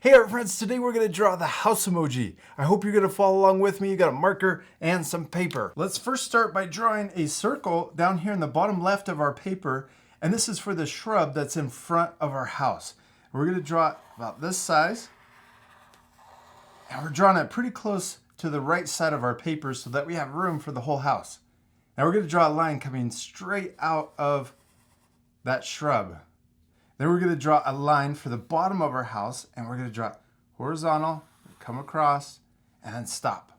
Hey art friends, today we're going to draw the house emoji. I hope you're going to follow along with me. You got a marker and some paper. Let's first start by drawing a circle down here in the bottom left of our paper, and this is for the shrub that's in front of our house. We're going to draw it about this size, and we're drawing it pretty close to the right side of our paper so that we have room for the whole house. Now we're going to draw a line coming straight out of that shrub. Then we're going to draw a line for the bottom of our house, and we're going to draw horizontal, come across, and then stop.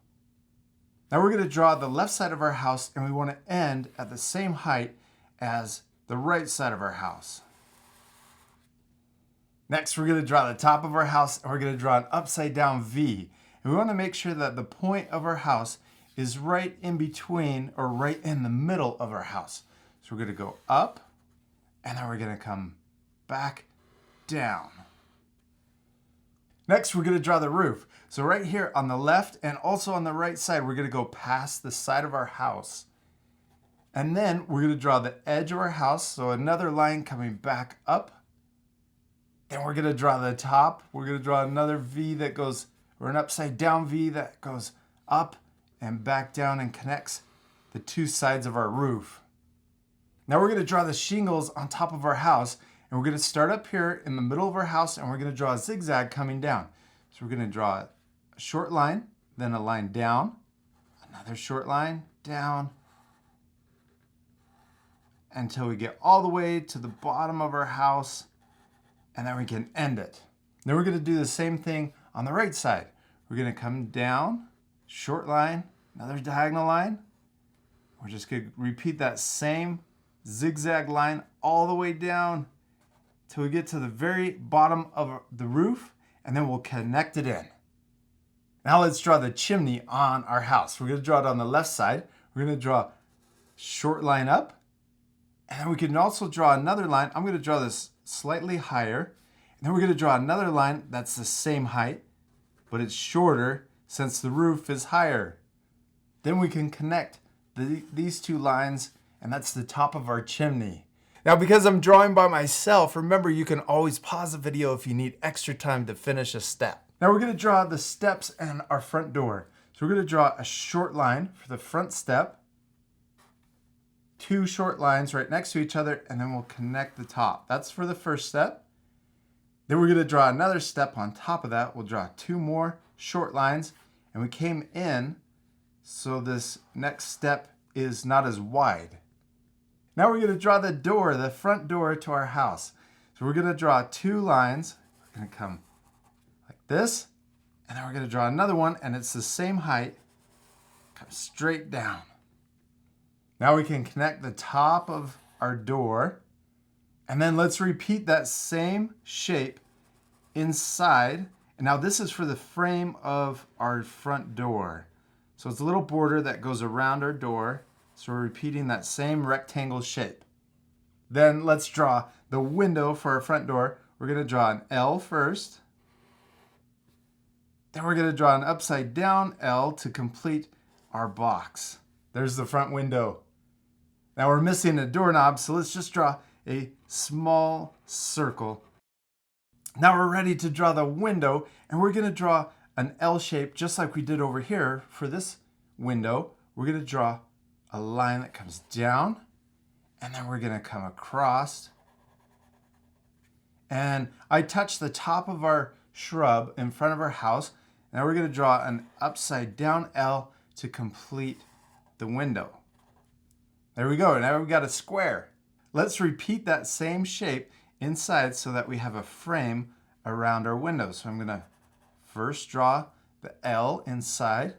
Now we're going to draw the left side of our house, and we want to end at the same height as the right side of our house. Next, we're going to draw the top of our house, and we're going to draw an upside down V. And we want to make sure that the point of our house is right in between, or right in the middle of our house. So we're going to go up, and then we're going to come back down. Next, we're going to draw the roof. So right here on the left and also on the right side, we're going to go past the side of our house. And then we're going to draw the edge of our house. So another line coming back up. Then we're going to draw the top. We're going to draw another V that goes, or an upside down V that goes up and back down and connects the two sides of our roof. Now we're going to draw the shingles on top of our house. And we're going to start up here in the middle of our house, and we're going to draw a zigzag coming down. So we're going to draw a short line, then a line down, another short line, down, until we get all the way to the bottom of our house, and then we can end it. Then we're going to do the same thing on the right side. We're going to come down, short line, another diagonal line. We're just going to repeat that same zigzag line all the way down till we get to the very bottom of the roof, and then we'll connect it in. Now let's draw the chimney on our house. We're going to draw it on the left side. We're going to draw a short line up, and then we can also draw another line. I'm going to draw this slightly higher, and then we're going to draw another line that's the same height, but it's shorter since the roof is higher. Then we can connect these two lines, and that's the top of our chimney. Now, because I'm drawing by myself, remember you can always pause the video if you need extra time to finish a step. Now we're going to draw the steps and our front door. So we're going to draw a short line for the front step, two short lines right next to each other, and then we'll connect the top. That's for the first step. Then we're going to draw another step on top of that. We'll draw two more short lines, and we came in so this next step is not as wide. Now we're going to draw the door, the front door to our house. So we're going to draw two lines. We're going to come like this, and then we're going to draw another one, and it's the same height. Come straight down. Now we can connect the top of our door, and then let's repeat that same shape inside. And now this is for the frame of our front door. So it's a little border that goes around our door. So we're repeating that same rectangle shape. Then let's draw the window for our front door. We're going to draw an L first. Then we're going to draw an upside down L to complete our box. There's the front window. Now we're missing a doorknob, so let's just draw a small circle. Now we're ready to draw the window, and we're going to draw an L shape just like we did over here for this window. We're going to draw a line that comes down, and then we're going to come across. And I touched the top of our shrub in front of our house. Now we're going to draw an upside down L to complete the window. There we go. Now we've got a square. Let's repeat that same shape inside so that we have a frame around our window. So I'm going to first draw the L inside.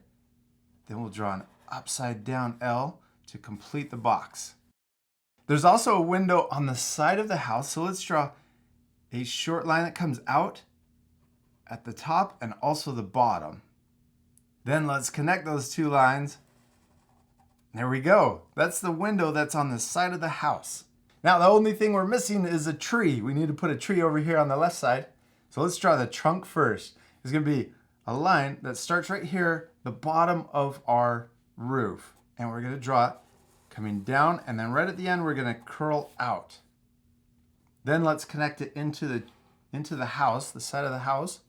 Then we'll draw an upside down L to complete the box. There's also a window on the side of the house, so let's draw a short line that comes out at the top and also the bottom. Then let's connect those two lines. There we go. That's the window that's on the side of the house. Now the only thing we're missing is a tree. We need to put a tree over here on the left side. So let's draw the trunk first. It's going to be a line that starts right here, the bottom of our roof. And we're going to draw it coming down, and then right at the end we're going to curl out. Then let's connect it into the house, the side of the house.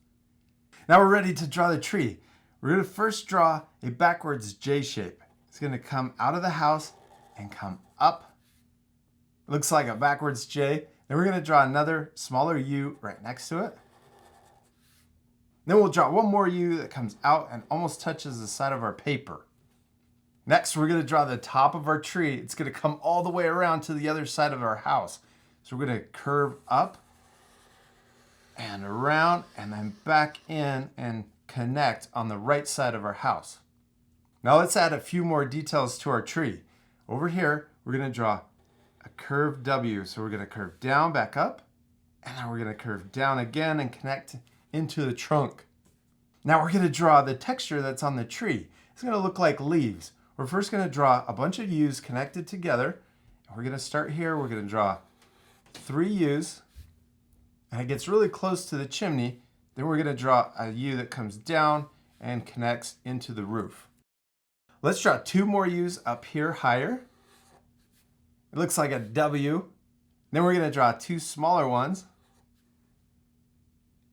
Now we're ready to draw the tree. We're going to first draw a backwards J shape. It's going to come out of the house and come up. It looks like a backwards J. Then we're going to draw another smaller U right next to it. Then we'll draw one more U that comes out and almost touches the side of our paper. Next, we're going to draw the top of our tree. It's going to come all the way around to the other side of our house. So we're going to curve up and around and then back in and connect on the right side of our house. Now let's add a few more details to our tree. Over here, we're going to draw a curved W. So we're going to curve down, back up, and then we're going to curve down again and connect into the trunk. Now we're going to draw the texture that's on the tree. It's going to look like leaves. We're first going to draw a bunch of U's connected together. We're going to start here. We're going to draw 3 U's, and it gets really close to the chimney. Then we're going to draw a U that comes down and connects into the roof. Let's draw 2 more U's up here higher. It looks like a W. Then we're going to draw 2 smaller ones.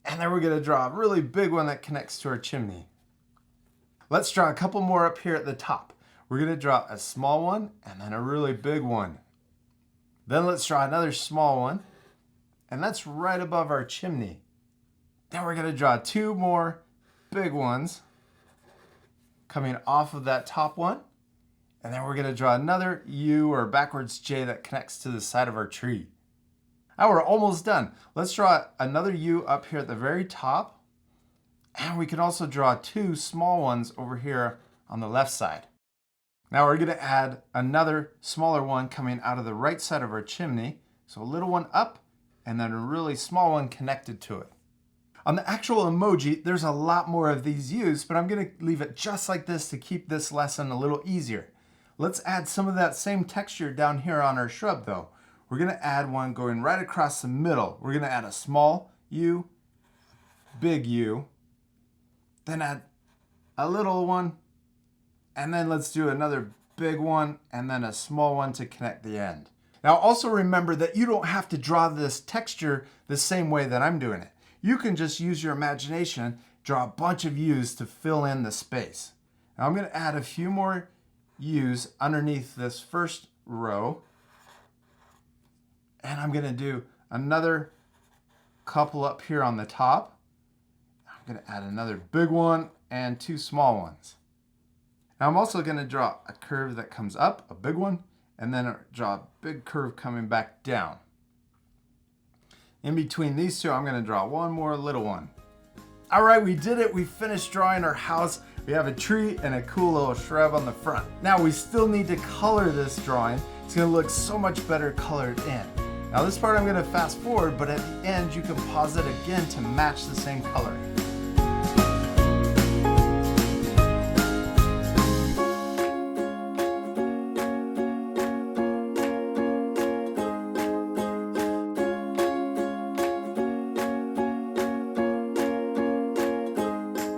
And then we're going to draw a really big one that connects to our chimney. Let's draw a couple more up here at the top. We're going to draw a small one and then a really big one. Then let's draw another small one. And that's right above our chimney. Then we're going to draw 2 more big ones coming off of that top one. And then we're going to draw another U or backwards J that connects to the side of our tree. Now we're almost done. Let's draw another U up here at the very top. And we can also draw 2 small ones over here on the left side. Now we're going to add another smaller one coming out of the right side of our chimney. So a little one up and then a really small one connected to it. On the actual emoji, there's a lot more of these U's, but I'm going to leave it just like this to keep this lesson a little easier. Let's add some of that same texture down here on our shrub though. We're going to add one going right across the middle. We're going to add a small U, big U, then add a little one, and then let's do another big one and then a small one to connect the end. Now also remember that you don't have to draw this texture the same way that I'm doing it. You can just use your imagination, draw a bunch of U's to fill in the space. Now I'm going to add a few more U's underneath this first row. And I'm going to do another couple up here on the top. I'm going to add another big one and 2 small ones. Now I'm also going to draw a curve that comes up, a big one, and then draw a big curve coming back down. In between these two, I'm going to draw one more little one. All right, we did it. We finished drawing our house. We have a tree and a cool little shrub on the front. Now we still need to color this drawing. It's going to look so much better colored in. Now this part I'm going to fast forward, but at the end you can pause it again to match the same color.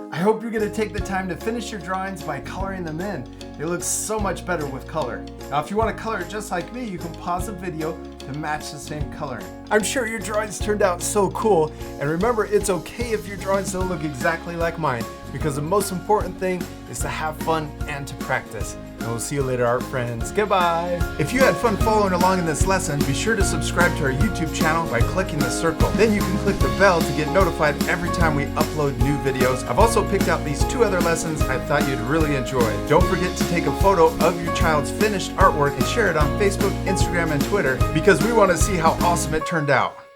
I hope you're going to take the time to finish your drawings by coloring them in. They look so much better with color. Now if you want to color it just like me, you can pause the video to match the same coloring. I'm sure your drawings turned out so cool, and remember, it's okay if your drawings don't look exactly like mine, because the most important thing is to have fun and to practice. And we'll see you later, art friends. Goodbye! If you had fun following along in this lesson, be sure to subscribe to our YouTube channel by clicking the circle. Then you can click the bell to get notified every time we upload new videos. I've also picked out these 2 other lessons I thought you'd really enjoy. Don't forget to take a photo of your child's finished artwork and share it on Facebook, Instagram, and Twitter, because we want to see how awesome it turned out.